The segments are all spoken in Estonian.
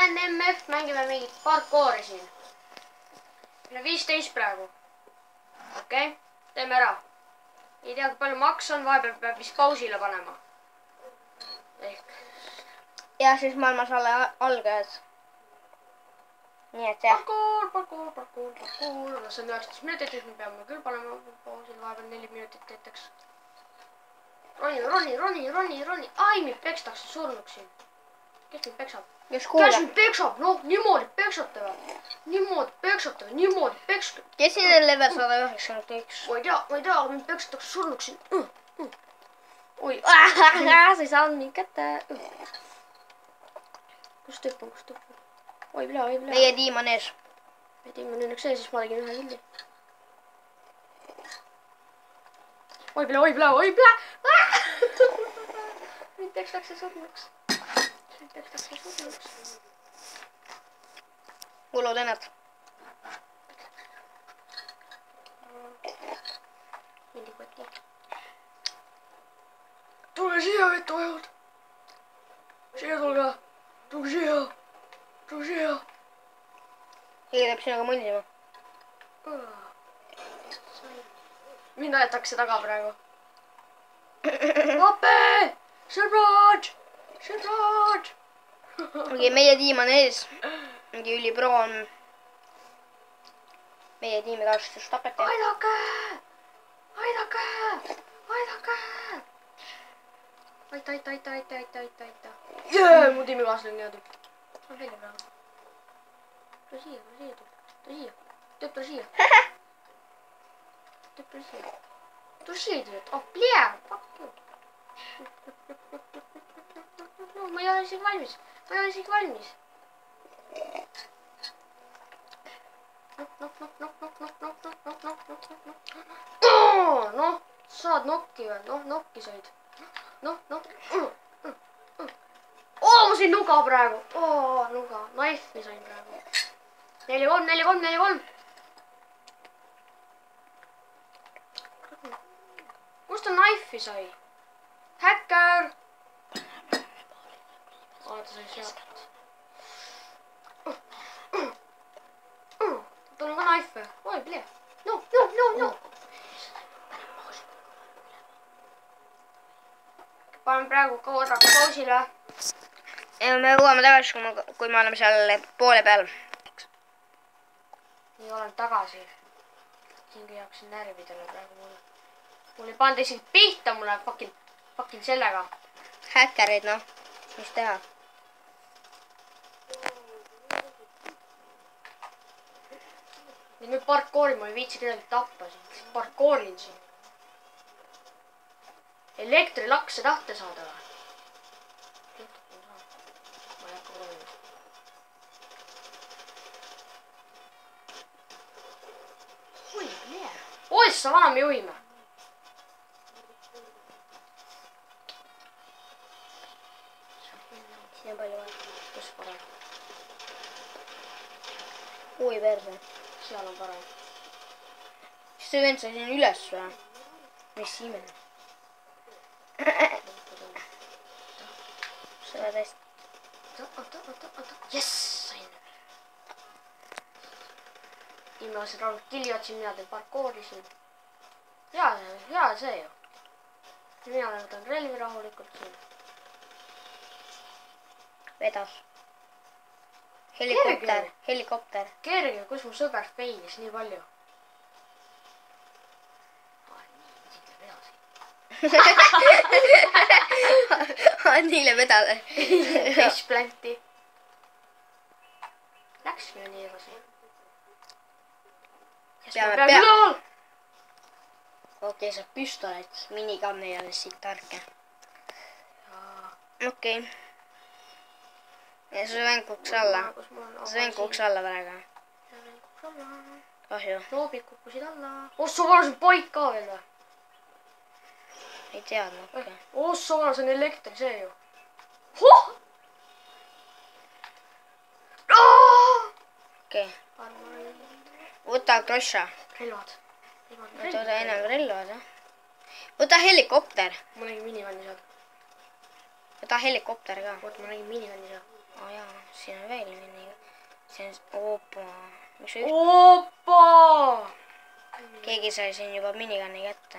MMF, mängime mingit parkoori siin. Meil on 15 praegu. Okei, teeme ära. Ei tea, kui palju maks on, vahepeal peab vist pausile panema. Ehk. Ja siis maailmas algajad. Nii et jah. Parkour. See on 19 minutit, siis me peame küll panema pausile vahepeal 4 minutit näiteks. Roni. Ai, mind pekstakse surnuks siin. Kes mind peksab? Kes mind peksab? Noh, niimoodi peksate või? Niimoodi peksate. Kes siin on level 191? Ma ei tea, mind peksatakse surnuks siin. Oi, sa ei saanud mind kätte. Kus tüüp on? Oi, pea. Meie tiim on ees. Meie tiim on õnneks ees, siis ma tegin ühe kildi. Oi, pea. Mind pekstakse surnuks. Kuulud ennast. Mindikoti. Tule siia, vetuajad. Siia tulge. Tulge siia. Keegi peab sinuga mullima. Mind aetakse taga praegu. Ape! Sõbrad! Okei, meie tiim on ees. Mingi ülipro on. Meie tiimi kaastus tapeti. Aidake! Aita. Jee, mu tiimikaaslane niimoodi. On välja praegu. Tule siia. Tule siia. Oh, plee! Fuck you. No, ma ei ole isegi valmis. Noh, saad nokki või? Noh, nokki said. Ma sain nuga praegu. Nuga. Knife'i sain praegu. 4-3. Kust ta knife'i sai? Häkker! Ta sai sealt. Tal on ka knife'e. Oi, plee. No. Panen praegu korraks pausile. Ja me jõuame tagasi, kui me oleme seal poole peal. Nii olen tagasi. Siingi jaoksin närvidele praegu mulle. Mul ei panda isegi pihta mulle fucking sellega. Häkkerid, noh. Mis teha? Ja nüüd parkoori ma ei viitsi kedagi tappa siin. Parkoorin siin. Elektrilakse tahte saada või? Ma ei hakka proovima. Oi, plee. Sa vana me juhime. Siin on palju vaja. Kus parem? Ui perse. Seal on parem. Kas see vend sai siin üles või? Mis ime? Seda tõesti. Oota. Jess, sain. Viimased raudselt killi otsin, mina teen parkoori siin. Hea see ju. Mina võtan relvi rahulikult siin. Vedas. Helikopter. Kerge, kus mu sõber feilis nii palju. Annile vedada. Faceplanti. Läks meil nii edasi. Okei, see püstolet. Minigun ei ole siit tarke. Okei. Ja see vend kuks alla. See vend kuks alla praegu. Kahju. Loobid kukkusid alla. Ossa vana, see on poik ka veel või? Ei teadnud, okei. Ossa vana, see on elektri see ju. Huh! Okei. Võta krossa. Relvad. Võta enam relvad, jah. Võta helikopter. Ma nägin minivanni seal. Võta helikopter ka. Oota, ma nägin minivanni seal. Oh jaa, siin on veel miniga. Siin on oopa. Oopa! Keegi sai siin juba miniganni kätte.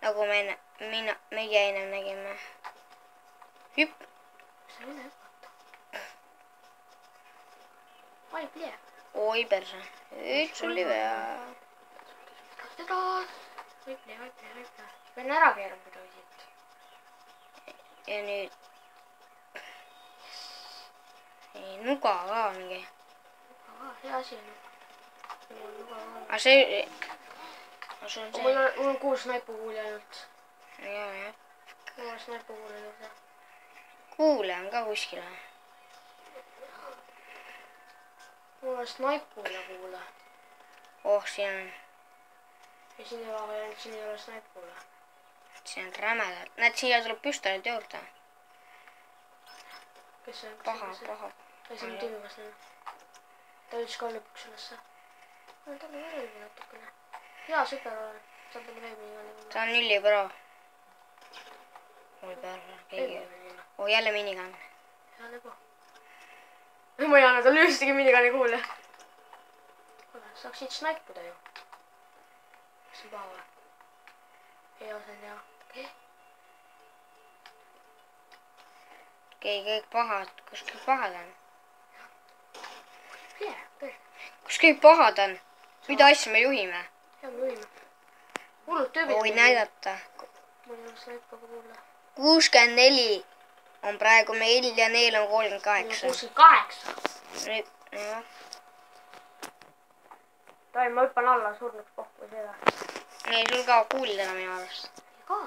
Nagu meie ennem nägime. Hüpp. Mis sa üle hüpata? Oi, plee. Oi perse. Üks oli vea. Teda. Oi, plee. Pean ära keerama muidu siit. Ja nüüd. Nuga ka mingi. Hea asi on. Aga see... Mul on 6 snaipukuuli ainult. Jaa. 6 snaipukuuli juurde. Kuule on ka kuskil. Mul on snaipuule kuule. Oh, siin on... Ja siin ei ole snaipuule. Siin on rämedalt. Näed, siia tuleb püstolit juurde. Kes see on? Paha. Ei, see on Timikast. Ta ütles ka lõpuks ülesse. Ta on relvi natukene. Jaa, super olen. Saab talle relvi igal juhul. Ta on Nülli Pro. Oi perre, keegi. Oh, jälle minigun. Hea lebo. Ma ei anna talle ühtegi minigani kuule. Kuule, saaks siit snaipuda ju. Kas see on paha või? Ei, see on hea. Okei. Kõik pahad. Kus kõik pahad on? Kus kõik pahad on? Mida asja me juhime? Hea, me juhime. Hullud tüübid. Oi näidata. Mul ei ole snaipaga kuule. 64 on praegu meil ja neil on 38. 68. Nüüd, jah. Tohi, ma hüppan alla surnuks pohku seda. Ei, sul ka kuulidena minu arvast. Ka?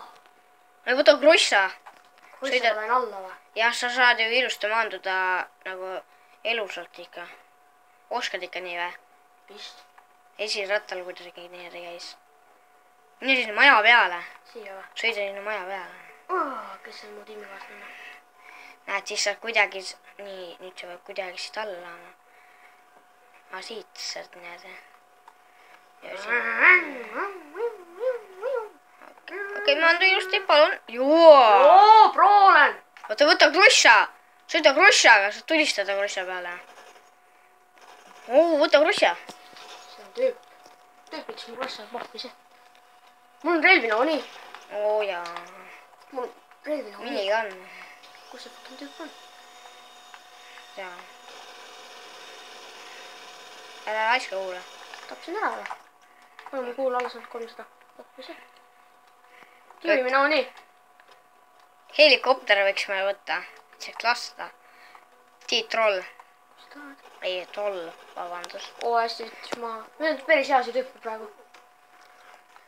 Ei, võta krossa. Krossa panen alla või? Jah, sa saad ju ilusti maanduda nagu elusalt ikka. Oskad ikka nii või? Vist. Esirattal, kui ta nii käis. Mine sinna maja peale. Siia või? Sõida sinna maja peale. Kes on mu tiimikaaslane? Näed, siis saad kuidagi... Nii, nüüd sa peab kuidagi siit alla laama. Aga siit saad näed. Okei, maandu ilusti, palun. Joo! Pro olen! Võta krossa. Sõida krossaga, saad tulistada krossa peale. Võta krossa. See on tüüp. Tüüp võttis mu krossa pohku ise. Mul on relvi nagu nii. Oo jaa. Mul on relvi nagu nii. Minigun. Kus see fucking tüüp on? Jaa. Ära laiska kuule. Tapsin ära või? Mul on kuul alles olnud 300. Pohku ise. Juhime nagu nii. Helikopter võiks me võtta. Sealt lasta. Tiit Troll. Mis tahad? Ei, Troll. Vabandust. Hästi võttis maha. Meil on päris hea see tüüp praegu.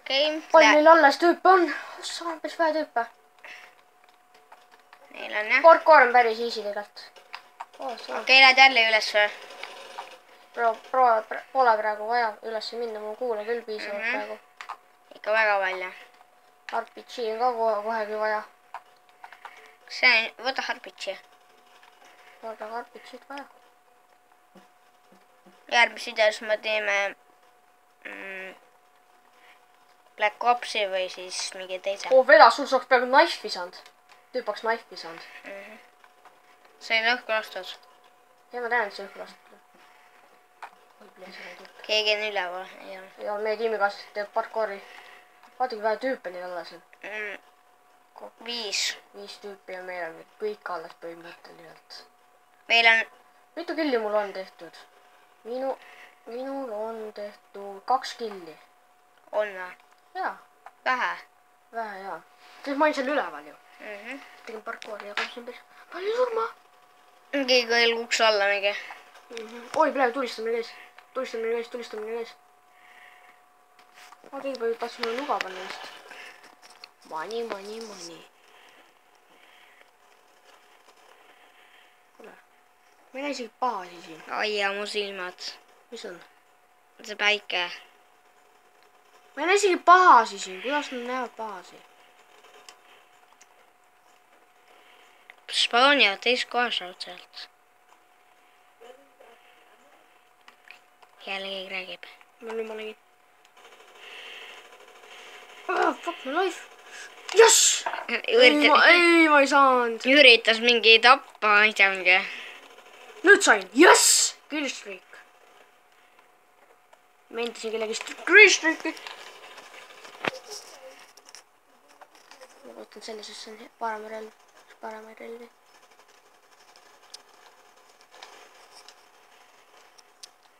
Okei. Palju neil alles tüüpe on? Ossa, on päris vähe tüüpe. Neil on jah. Parkour on päris easy tegelikult. Okei, lähed jälle üles või? Pole praegu vaja üles minna, mul kuule küll piisavalt praegu. Ikka väga palju. RPG on ka kohegi vaja. See on, võta Harpitsi. Võta RPG-d vaja. Järgmise videos me teeme Black Opsi või siis mingi teise. Veda, sul saaks praegu knife visand. Tüüpaks knife visand. See on õhku lastud. Ja ma tean, et see õhku lastud. Keegi on üleval. Ja meie tiimikaaslased teeb parkouri. Vaatagi vähe tüüpe neil alles on. 5 tüüpi ja meil on kõik alles põhimõtteliselt. Meil on... Mitu killi mul on tehtud? Minul on tehtud 2 killi. On või? Jaa. Vähe? Vähe, jaa. Siis ma olin seal üleval ju. Tegin parkoori ja komisjon päris palju surma. Keegi veel ukse alla mingi. Oi, praegu tulistamine käis. Ma tegin palju tahtsin mulle nuga panna vist. Money. Kuule, meil on isegi baasi siin. Ai ja mu silmad. Mis on? See päike. Meil on isegi baasi siin. Kuidas nad näevad baasi? Spawn jäävad teist kohas raudselt. Jälle keegi räägib. Nüüd ma nägin. Fuck my life. Yes! ei, ma ei saanud. üritas mingi tappa, ma ei tea mingi. Nüüd sain, jess! Killstreak. Ma endasin kellegi killstreaki. Ma võtan selle, sest see on parema relvi.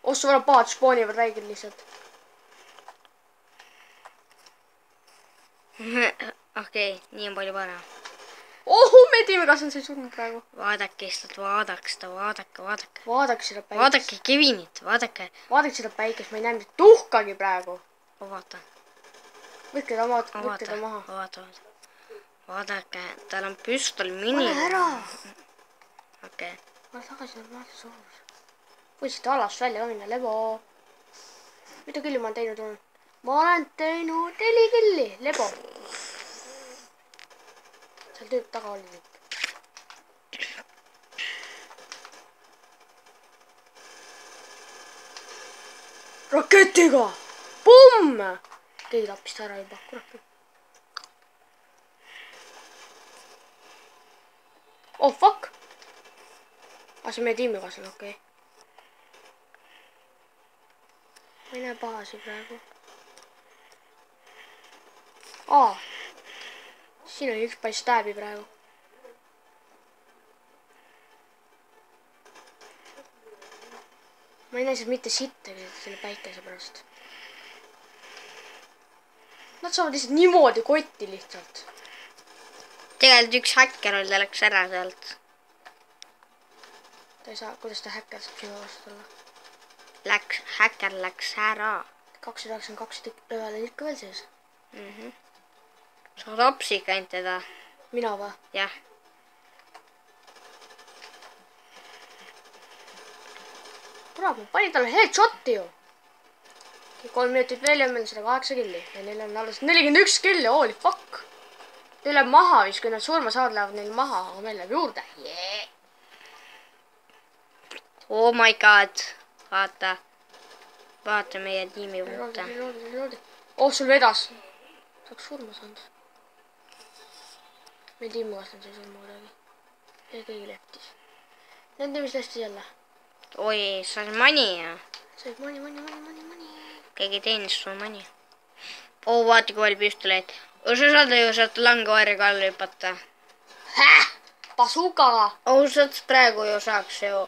Ossa vana paad spoonivad räigel lihtsalt. Okei, nii on palju parem. Me teeme, kas on see surnud praegu. Vaadake lihtsalt, vaadake seda, vaadake. Vaadake seda päikest. Vaadake Kevinit, vaadake. Vaadake seda päikest, ma ei näe mitte tuhkagi praegu. Vaata. Võtke ta maha. Vaadake, tal on püstol mini. Ole ära. Okei. Ma olen tagasi normaalse suurus. Võiksite alast välja minna, lebo. Mida killi ma olen teinud olnud? Ma olen teinud 4 killi, lebo. Seal tüüp taga oli nüüd. Raketiga! Pumm! Keegi tappis ta ära juba, kurat. Oh fuck! See on meie tiimikaaslane, okei. Ma ei näe baasi praegu. Siin on üks päris tääbi praegu. Ma ei näe seal mitte sittagi selle päikese pärast. Nad saavad lihtsalt niimoodi kotti lihtsalt. Tegelikult üks häkker oli, ta läks ära sealt. Ta ei saa, kuidas ta häkker saab sinu vastu olla? Häkker läks ära. 292 tükk peale ikka veel sees. Sa tapsid ainult teda. Mina või? Jah. Kurat, ma panin talle headshoti ju. 3 minutit veel ja meil on 108 killi. Ja neil on alles 41 killi, holy fuck. Neil läheb maha vist, kui nad surma saavad, lähevad neil maha, aga meil läheb juurde. Yeah. Oh my god. Vaata. Vaata meie tiimi puhta. Sul vedas. Saaks surma saanud. Meie tiimikaaslane sai surma kuidagi. Ja keegi leptis. Nende mis lasti jälle. Oi, sa oled mani ja. Said mani. Keegi teenis su mani. Vaata kui oli püstoleid. Sa saad ju sealt langevarjaga alla hüpata. Basukaga. Saad praegu ju saaks ju.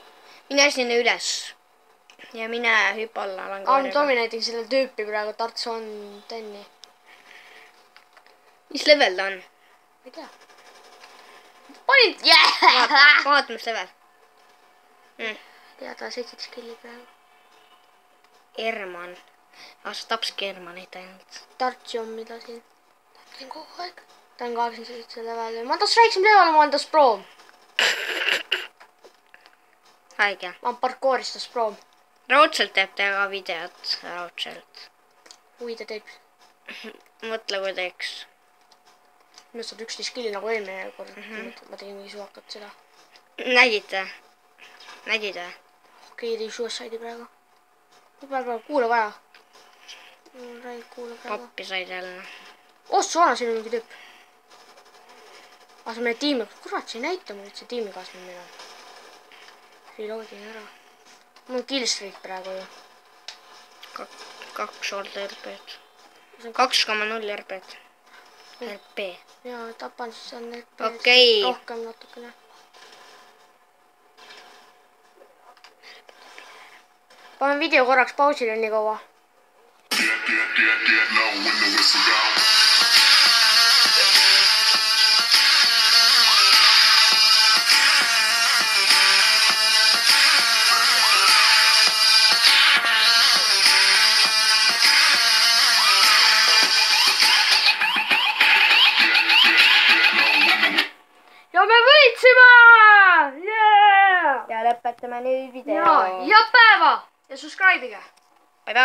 Mine sinna üles. Ja mine hüppa alla langevarjaga. Toomi näiteks selle tüüpi praegu Tarts on tenni. Mis level ta on? Ei tea. Panid! Vaata mis level. Ja ta 17 killi praegu. Erman. Sa tapski Ermanit ainult. Tartsi on mida siin. Tahtsin kogu aeg. Ta on 87 level. Ma taas väiksem level, ma olen taas proom. Haige. Ma olen parkooris taas proom. Raudselt teeb ta ka videot. Raudselt. Kui ta teeb. Mõtle kui teeks. Nüüd saad 11 killi nagu eelmine kord. Ma tegin mingi suvakat seda. Nägite? Keegi tegi suicide'i praegu. Praegu kuule vaja. Räig kuule praegu. Pappi said jälle. Suana, siin on mingi tüüp. See on meie tiimi. Kurat, see ei näita mul, et see tiimikaaslane meil on. Reloadin ära. Mul on killstreak praegu ju. 2 RP-d. 2,0 RP-d. RP. Jaa, tapan siis on RP. Okei. Rohkem natukene. Panen video korraks pausile nii kaua. Ja me võitsime! Yeah! Ja lõpetame nüüd video. Ja päeva! Ja subscribe'ige! Bye bye!